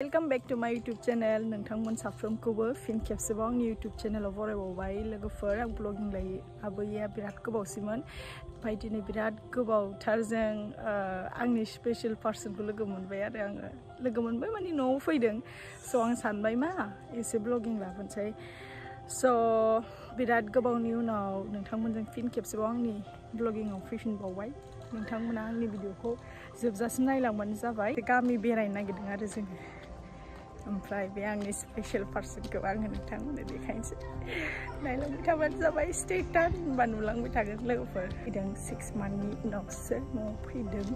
Welcome back to my YouTube channel. नोंथांमोन साफ्रोमखौबो फिन खेबसेबाव आंनि YouTube चेनेलाव बरायबावबाय लोगोफोर आं ब्लगिं लायो आबैया बिराद गोबावसिमोन ओमफ्राय दिनै बिराद गोबावथार जों आंनि स्पेशल पार्सनखौ लोगो मोनबाय आरो आङो लोगो मोनबाय माने न'आव फैदों स' आं सानबाय मा एसे ब्लगिं लाबोनोसै स' बिराद गोबावनि उनाव नोंथांमोनजों फिन खेबसेबाव आंनि ब्लगिंआव फैफिनबावबाय नोंथांमोना आंनि भिडिअखौ जोबजासिम नायलांबानो जाबाय गामि बेरायनो नागिरदों आरो जोङो ओमफ्राय बे आंनि स्पेशल पार्सनखौ आङो नोंथांमोननो देखायनोसै नायलांबाय थाबानो जाबाय स्टे टाइम होनबा नुलांबाय थागोन लोगोफोर फैदों 6 मान्थनि उनावसो न'आव फैदों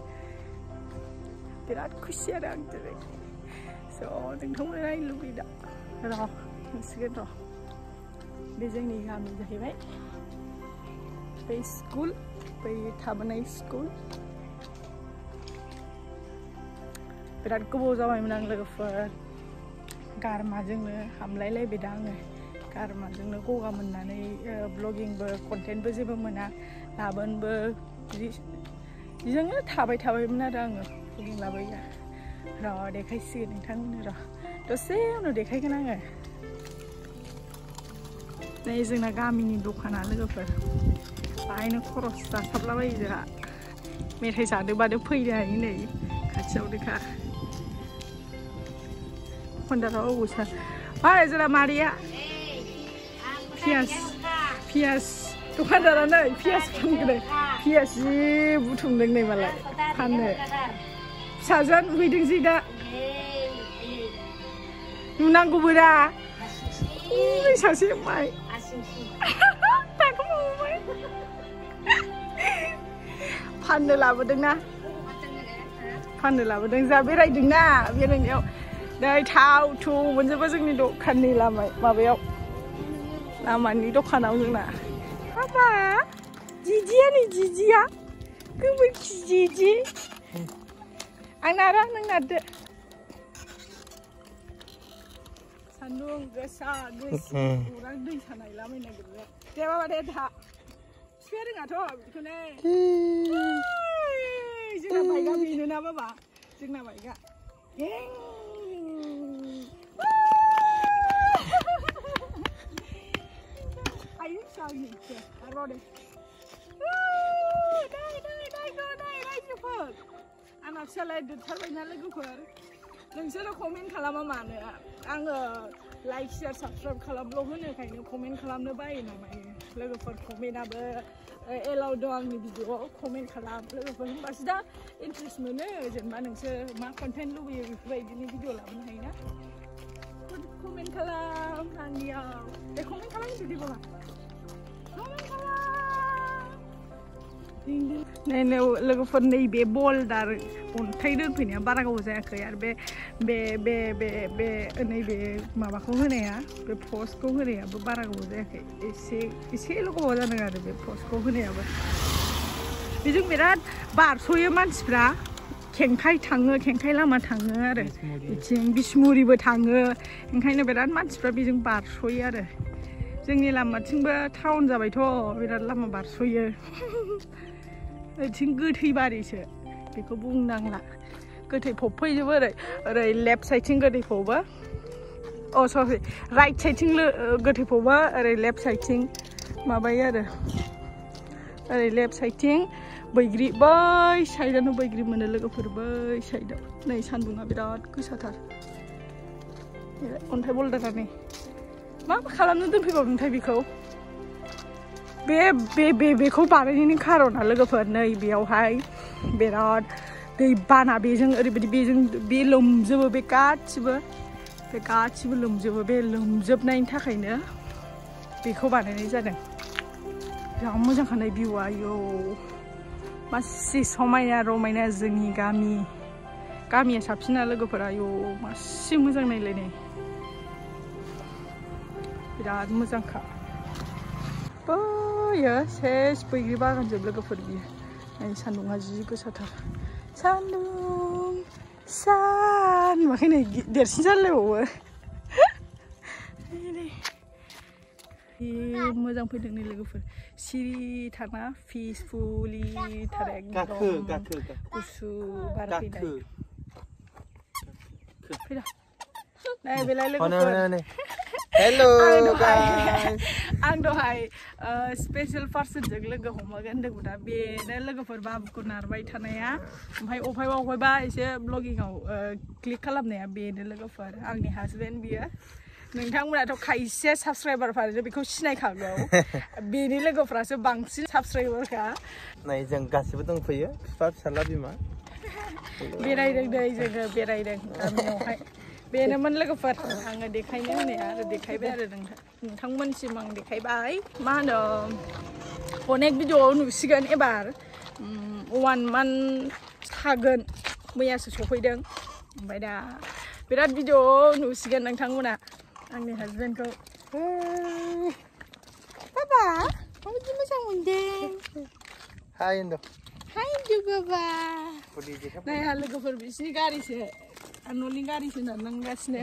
बिराद खुसि आरो आं दिनै स' नोंथांमोना नायनो लुबैदा र' नुसिगोन र' बे जोंनि गामि जाहैबाय बै स्कुल बै थाबोनाय स्कुल बिराद गोबाव जाबायमोन आं लोगोफोर गारमाजोंनो हामलायलायबाय दा आङो गारमाजोंनो गगा मोननानै ब्लगिंबो कन्टेन्टबो जेबो मोना लाबोनबो बिदिजोंनो थाबायमोन आरो आङो ब्लगिं लाबोया र' देखायसिगोन नोंथांमोननो र' दसे उनाव देखायगोन आङो नै जोंना गामिनि दखाना लोगोफोर बाहायनो खरस जासाबलाबायो जोंहा मेथाइ जादोंबानो फैनो हायो नै खाथियावनोखा Kondara usah. Hai, zara Maria. Pias. Tu kondara na, pias pangkere. Pias si butung deng nih malah. Pande. Sajan widing sih dah. Nunang kubura. Sasi mai. Tak mau mai. Pande lah bedeng na. Pande lah bedeng. Zabirai deng na. Biar ni दै थाव थु मोनजोबो जोंनि दखाननि माबायाव लामानि दखानाव जोंना हाबा जिजिया नै जिजिया गोबोरखि जिजि आं नारा नों नारदो सान्दुं गोसा उरां दै सानायलाबायनो नागिरबाय दे बाबा दे था सिखाया रोङाथ' बेखौनो जोंना बाइकआ बेनो ना बाबा जोंना बाइकआ Ayo sahih, arwah deh. Dai super. Anak saya detar banyak lagi kur. Nengser komen kalam mana? Ang like share subscribe kalam logo ni kayaknya komen kalam ni baik namanya. Lagi per komen apa? Allow doang ni video komen kalam. Lagi per pasti dah interest mana? Jangan nengser mak content lu baik ni video lah mana ya? Komen kalam Ania. Komen kalam itu di bawah. Komen kalam. Nene lagu for nih be boulder. Untai dulu punya barang kau saya kaya be nih be mama kau ni ya. Be post kau ni ya. Be barang kau saya kaya. Isi lagu kau jangan ada be post kau ni ya. Bijung berat bar soya mansbra. Kengkai tangga, kengkai lama tangga ada. Icing bismuribo tangga. Kengkainya berat mansbra bijung bar soya ada. Jwngni lama tingba tahun zabai to berat lama bar soya. Icing gothai bari se. Beko buंनां la. Gothai pop fैजोबो ओरै left side थिं गोथै फबो. Oh sorry, right side थिं गोथै फबो ओरै left side थिं माबायो आरो. ओरै left side थिं बैग्रि बै साइडआनो बैग्रि मोनो लोगोफोर बै साइडआव नै सान्दुङा बिराद गोसाथार अन्थाइ बल्दारा नै मा खालामनो दोनफैबावदोंथाय बेखौ बेखौ बानायनायनि खारना लोगोफोर नै बेयावहाय बिराद दै बाना बेजों ओरैबायदि बेजों बे लोमजोबो बे गासिबो लोमजोबो बे लोमजोबनायनि थाखायनो बेखौ बानायनाय जादों जा मोजांखानाय भिउआ आयौ मासि समायना रमायना जोंनि गामिया साबसिना लोगोफोरा आयौ मासि मोजां नायलायनाय बिराद मोजांखा बैयो सेस बैग्रि बागानजोब लोगोफोर बियो नै सान्दुङा जि गोसाथार सान्दुं सान माखै नै देरसिन जालायबावो मोजां फैदों नै लोगोफोर सिरि थाना पिसफुलि थार एकदम गुसु बार फैनाय फैदा Này về lại logofer. Hello guys. Ang dohai special person जों लोगो हमगोन होनदोंमोन दा बेनो लोगोफोर बाबुखौ नारबाय थानाया ओमफ्राय अफायबा एसे ब्लगिंआव क्लिक खालामनाया बेनो लोगोफोर आंनि हासबेन्ड बियो नोंथांमोनाथ' खायसे साबस्क्राइबारफोरा बेखौ सिनायखागौ बेनि लोगोफोरासो बांसिन साबस्क्राइबारखा नै जों गासिबो दंफैयो बिफा फिसाला बिमा बेरायदों दै जोङो बेरायदों गामियावहाय बेनोमोन लोगोफोर आङो देखायनो होनाया आरो देखायबाय आरो नोंथांमोनसिम आं देखायबाय मा होनो अनेक भिडिअ'आव नुसिगोन एबार 1 month थागोन मैयासो सफैदों ओमफ्राय दा बिराद भिडिअ' नुसिगोन नोंथांमोना आंनि हासबेन्डखौ बाबा माबायदि मोजां मोनदों हाय होनदो हाय होनदो बाबा नायहा लोगोफोर बिसिनि गारिसो न'नि गारिसो नारनांगासिनो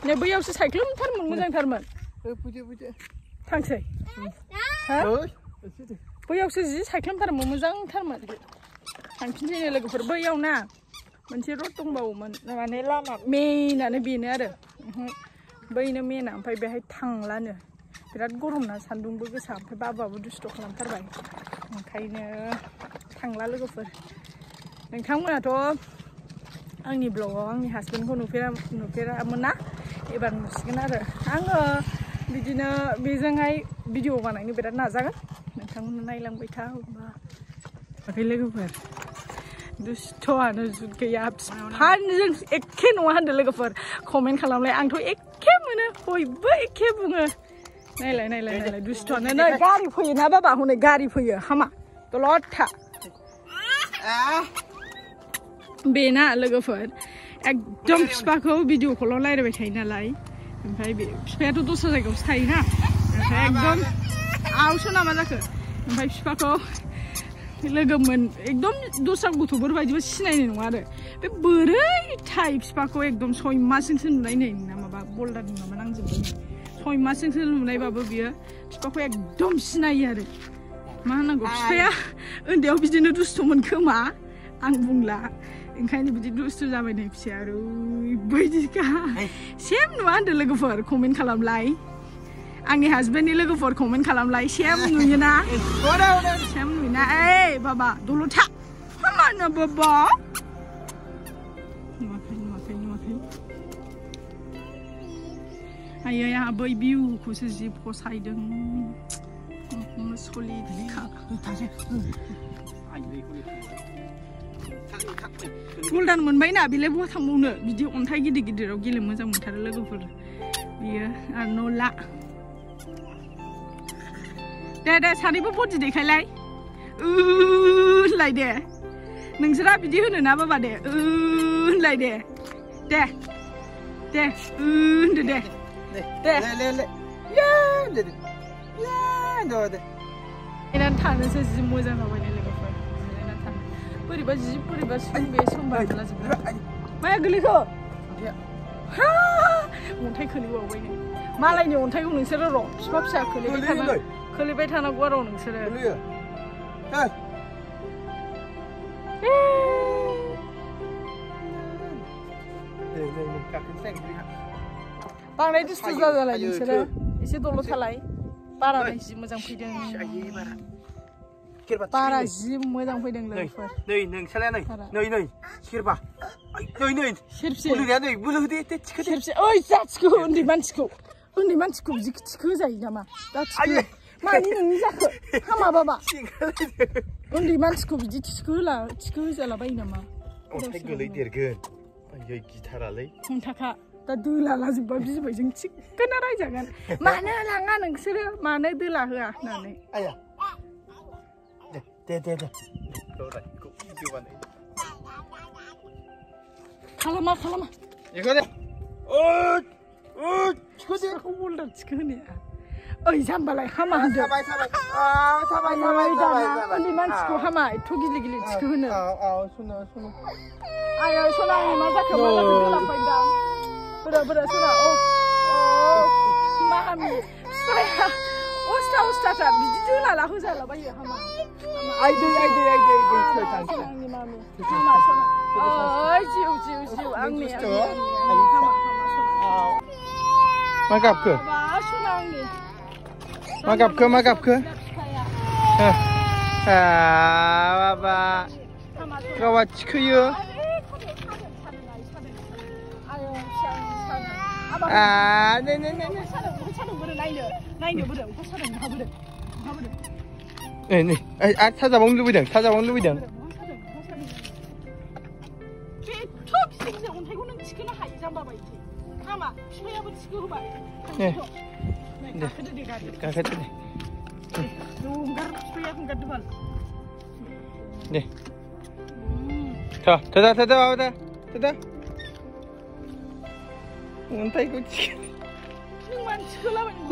नै बैयावसो साइख्लुमथारमोन मोजांथारमोन थांसै बैयावसो जि साइख्लुमथारमोन मोजांथारमोन थांफिनसैनो लोगोफोर बैयाव ना मोनसे रड दंबावोमोन माने लामा मेइनानो बेनो आरो बैनो मेना ओमफ्राय बेहाय थांलानो बिराद गरम ना सान्दुंबो गोसा ओमफ्राय बाबाबो दुस्थ' खालामथारबाय ओंखायनो थांला लोगोफोर नोंथांमोनाथ' आंनि ब्लगाव आंनि हासबेन्डखौ नुफेरामोन ना एबार नुसिगोन आरो आङो बिदिनो बेजोंहाय भिडिअ बानायनो बिराद नाजागोन नोंथांमोना नायलांबाय था होनबा लोगोफोर दुस्थ'आनो जुद गैया बिफाजों एखे नङा होनदों लोगोफोर कमेन्ट खालामलाय आंथ' एखे मोनो बयबो एखे बुङो नायलाय दुस्थ'आनो नै गारि फैयो ना बाबा हनै गारि फैयो हामा दलद था बेना लोगोफोर एकदम बिफाखौ भिडिअ कलाव रायलायबाय थायो नालाय ओमफ्राय बे बिफायाथ' दस्रा जायगायावसो थायोना ओमफ्राय एकदम आवसो नामा जाखो ओमफ्राय बिफाखौ लोगोमोन एकदम दस्रा गथ'फोर बायदिबो सिनायनाय नङा आरो बे बोरै थाय बिफाखौ एकदम 6 मासजोंसो नुनाय ना माबा बल्दारनि माबा नांजोबबाय 6 मासजोंसो नुनायबाबो बियो बिफाखौ एकदम सिनायो आरो मा होनांगौ बिफाया उन्दैयाव बिदिनो दुस्थ'मोन खोमा आं बुंला ओंखायनो बिदि दुस्थ' जाबाय नै फिसाया ओरैबायदिखा सेम नुवा होनदों लोगोफोर कमेन्ट खालामलाय आंनि हासबेन्डनि लोगोफोर कमेन्ट खालामलाय सेम नुयोना सेम नुयोना ओइ बाबा दलद था हामानो बाबा नुवाखै आयै आंहा बै भिउखौसो जि फसायदों सलिडखा गल्दान मोनबाय ना बेलाय बहा थांबावनो बिदि अन्थाइ गिदिराव गेलेनो मोजां मोनथारो लोगोफोर बियो आरो न'ला दे सानैबो बडि देखायलाय होनलाय दे नोंसोरा बिदि होनो ना बाबा दे होनलाय दे होनदो दे जिरायनानै थानोसो जि मोजां जाबाय लोगोफोर जिरायनानै थानो बोरैबा बे समबा लाजोबबाय माया गोलैखो अन्थाइ खोलैबावबाय नों मालायनि अन्थाइखौ नोंसोरो र' बिफा फिसा खोलैबाय थानांगौ आरो नोंसोरो बांद्राय दुस्थु जाजालाय नोंसोरो एसे दलद थालाय बारा जि मोजां फैदों बारा जि मोजां फैदों लोगोफोर नै नोंसालाया नै सेरबा नै सेरबसे बोलोया नै बोलो होदे सेरबसे ओइ जा थिखो उन्दै मानसिखौ बिदि थिखो जायो नामा दा थिखो मानि नोंनि जाखो हामा बाबा उन्दै मानसिखौ बिदि थिखो होजालाबायो नामा अन्थाइ गोलैदेरगोन आयै गिथारालै हमथाखा दा दोलालाजोब्बा बिबैजों थिखोना रायजागोन मानो लाङा नोंसोरो मानो दोला होआ होननानै आया दे खालामा बेखौ दे थिखो बल्दार थिखो होनाया ओइ जाम्बालाय हामा होनदों थाबाय उन्दै मानसिखौ हामा एथ' गिलिर थिखो होनो आयै सना आंनि मा जाखो मा जाखो दोलाफायदां बोरा सना मामि फिसाया Ustaz bijitu lah aku salah bayi hama. Aide. Angni mami. Hama sona. Oh, jiu. Angni. Hama sona. Magap ke? Ba sona angni. Magap ke? Baba. Kawat çıkıyor. Ne. Ne. 찾아먹는 루비등. 네. 네. 자, 대다. 온타이고 치킨. 만 치글라면 돼.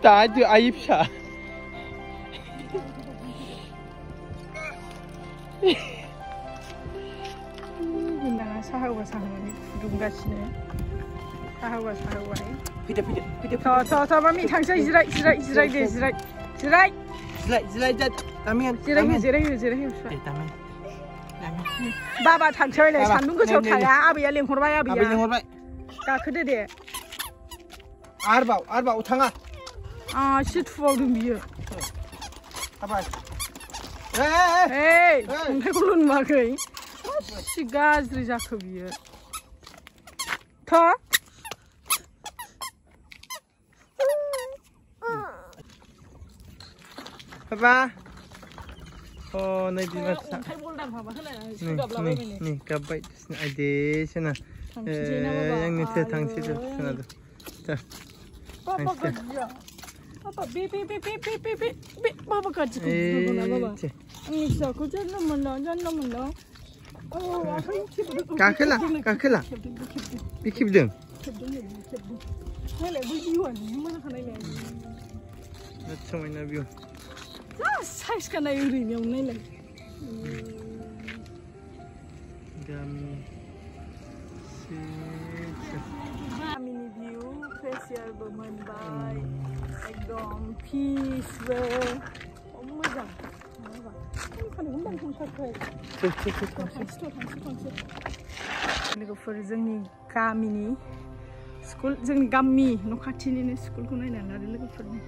나도 아입샤. 나 사하고 둥가시네. 사하고. 피대. 저 마미 당신 지라이. 라면. 지라이. 라면. 바바 당첨이네. 산둥 그쳐 타야. 아비야 랭호르바야 아비야. 아비 랭호르바. 가 그대데. 아르바 우탕아. 아, 시트포 좀 비어. 아바. 에이. 공태골은 막이. 시가즈리 자크 비어. 더? 봐봐. 내 비맞다. 네, 가바이. 아이데, 신나. 양밑에 당시도 신나도. 자. 아빠 삐삐삐 바바 같이 그러나 바바. 이서 그전만 나. 까클라. 비키브등. 내가 비디오는 뭐 하나래. 나 처음에 나 비오. 사이즈가 나 유리명 내래. Gami. Mini view, facial bermenbai, ekdom peaceful. Moja. Kan undang pun sakai. लोगोफोर जोंनि गामिनि school जोंनि गामि न' खाथिनिनो स्कुलखौ नायनानै लादो लोगोफोरनि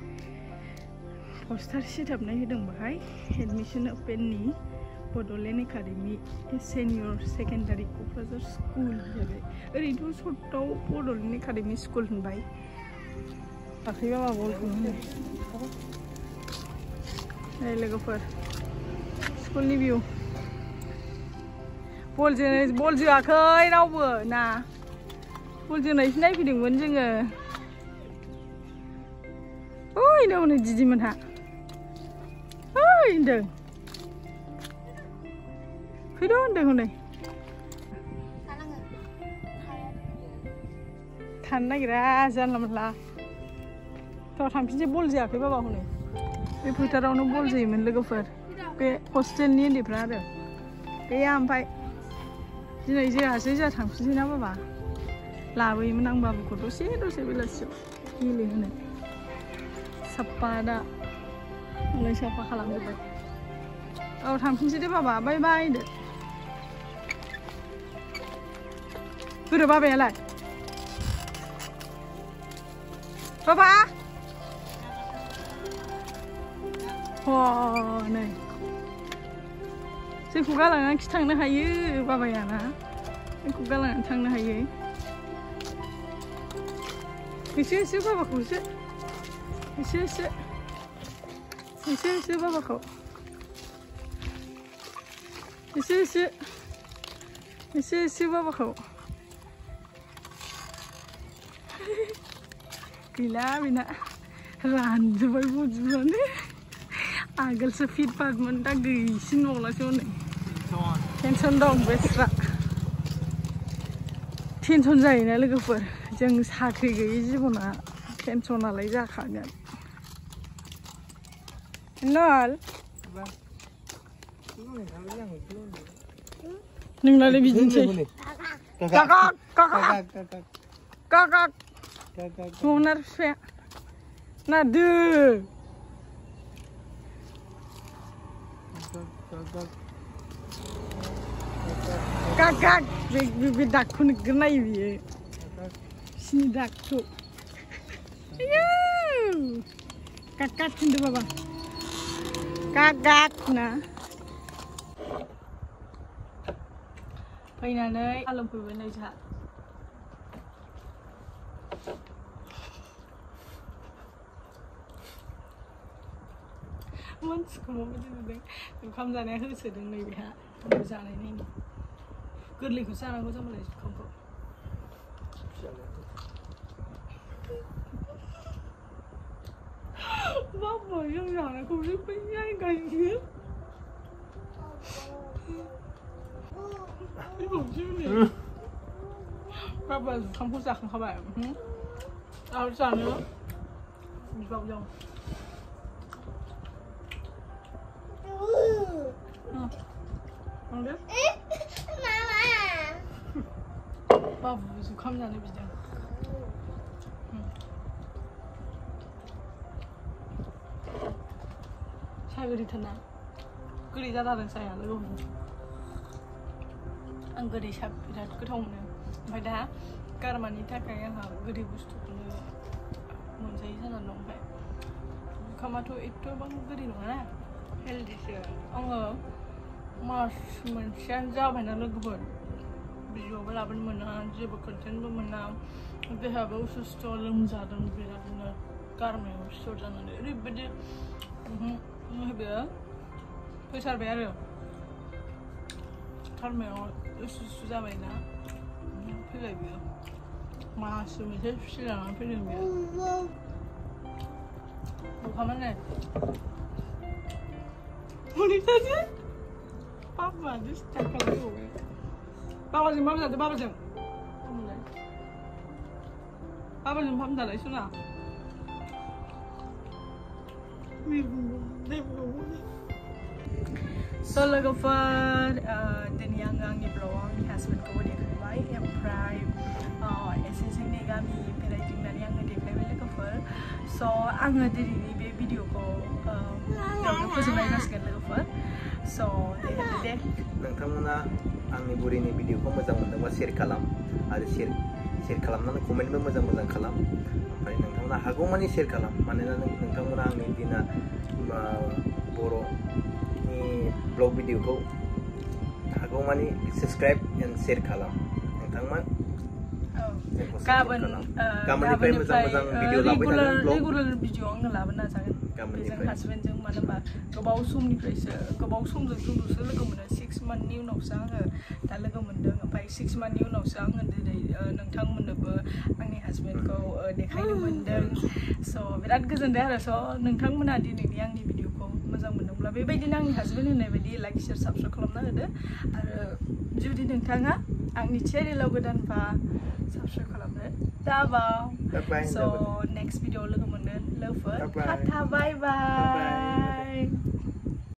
पस्टार सिथाबनाय होदों बाहाय एडमिशन ओपननि Bodoland academy senior secondary Kokrajhar school जाबाय ओरैनोथ' सर्टआव बड'लेण्ड एकाडेमि स्कुल होनबाय दाख्लैबा माबाखौ नै लोगोफोर स्कुलनि भिउ बल जोआखै रावबो ना बल जोनायसो नायफैदोंमोन जोङो ओइ नै हनै दिदिमोनहा ओइ होनदों फैद' होनदों हनै थानो नागिरा जानला मोनला थ' थांफिनसै बल जोआखै बाबा हनै बे फोथारावनो बल जोयोमोन लोगोफोर बे हस्टेलनि उन्दैफ्रा आरो गैया ओमफ्राय दिनै जोंहासै जोंहा थांफिनसै ना बाबा लाबोयोमोन आं बाबुखौ दसे बेलासियाव गेलेहोनो साफा दा हनै साफा खालामजोब्बाय औ थांफिनसै दे बाबा बाय बाय होनदो बोरो बाबायालाय बाबा नै जोंखौ गालांनानै थांनो हायो बाबायाना जोंखौ गालांनानै थांनो हायो एसे बाबाखौ एसे बाबाखौ एसे बाबाखौ गैला बेना रानजोब्बाय बजुनानै आगोलसो फिट फाटमोन दा गैसिनबावलासो हनै टेनसन दं बेस्रा टेनसन जायोना लोगोफोर जों साख्रि गैयै जिबना टेनसनालाय जाखागोन नल नोंनालाय बिदिनोसै Kakak. Monar fe. Nadu. Kakak. Bedak kun genai biye. Sini dak tu. Kakak tindu baba. Kakak na. Fैनानै आलम फैबाय नै जोंहा मानसिखौ माबायदि नुदों ओंखाम जानाया होसोदों नैबेहा जानाय नायनो गोरलैखौ जानांगौ जामालाय ओंखामखौ बाबा जों जानायखौसो फैनायगासिनो Papa kamu sakit apa? Harus sana. Bisa jauh. Ada? Mama. Papa suka kamu sana bisa. Saya beri tenang. Kiri jatuh dan saya lalu. Ang goदै सा बिराद गोथाव मोनो ओमफ्राय दा गारमानि थाखाय आंहा गोदै बुस्थुखौनो मोनजायो जानानै दं ओमफ्राय ओंखामाथ' एथ'बां गोदै नङाना हेल्दिसो आङो मास मोनसेयानो जाबायना लोगोफोर भिडिअ'बो लाबोनो मोना जेबो कन्टेन्टबो मोना देहायाबो उसुस्थ' लोमजादों बिरादनो गारमायाव सिथर जानानै ओरैबायदि बेयो फैथारबाय आरो गारमायाव उसुस्थ' जाबायना फैबाय बियो मास मोनसे फिसिलांनानै फैदों बियो ओंखामानो हनिथासो पापा डिस्टार्ब खालामबाय बाबाजों मा जादों बाबाजों फाहाम जालाय सना So लोगोफोर दिनै आङो आंनि ब्लगाव आंनि हासबेन्डखौबो देखायबाय ओमफ्राय एसे जोंनि गामि बेरायदिंनानै आङो देखायबाय लोगोफोर स' आङो दिनैनि बे भिडिअखौ फोजोबनाय जासिगोन लोगोफोर स' दे नोंथांमोना आंनि बुरिनि भिडिअखौ मोजां मोनदोंबा शेयार खालाम आरो शेयार खालामनानै कमेन्टबो मोजां खालाम ओमफ्राय नोंथांमोना हागौमानि शेयार खालाम मानोना नोंथांमोना आंनि दिना बर'नि ब्लग भिडिअखौ हागौमानि सब्सक्राइब एन्ड शेयार खालाम नोंथांमोन गाबोननिफ्राय मोजां भिडिअ लाबोबाय थागोन रेगुलार भिडिअ आङो लाबोनो नाजागोन बेजों हासबेन्डजों मानो होनबा गोबाव समजोंसो लोगो मोनो 6 मान्थनि उनावसो आङो दा लोगो मोनदों ओमफ्राय 6 मान्थनि उनावसो आङो दिनै नोंथांमोननोबो आंनि हासबेन्डखौ देखायनो मोनदों स' बिराद गोजोनदों आरो स' नोंथांमोना दिनैनि आंनि भिडिअखौ मोजां मोनदोंब्ला बेबायदिनो आंनि हासबेन्ड होननाय बायदि लाइक शेयार साबस्क्राइब खालामना होदो आरो जुदि नोंथाङा आंनि चेनेलाव गोदानबा साबस्क्राइब खालामदो दाबाव स' नेक्स्ट भिडिअ लोगो मोनगोन लोगोफोर टाटा बाय बाय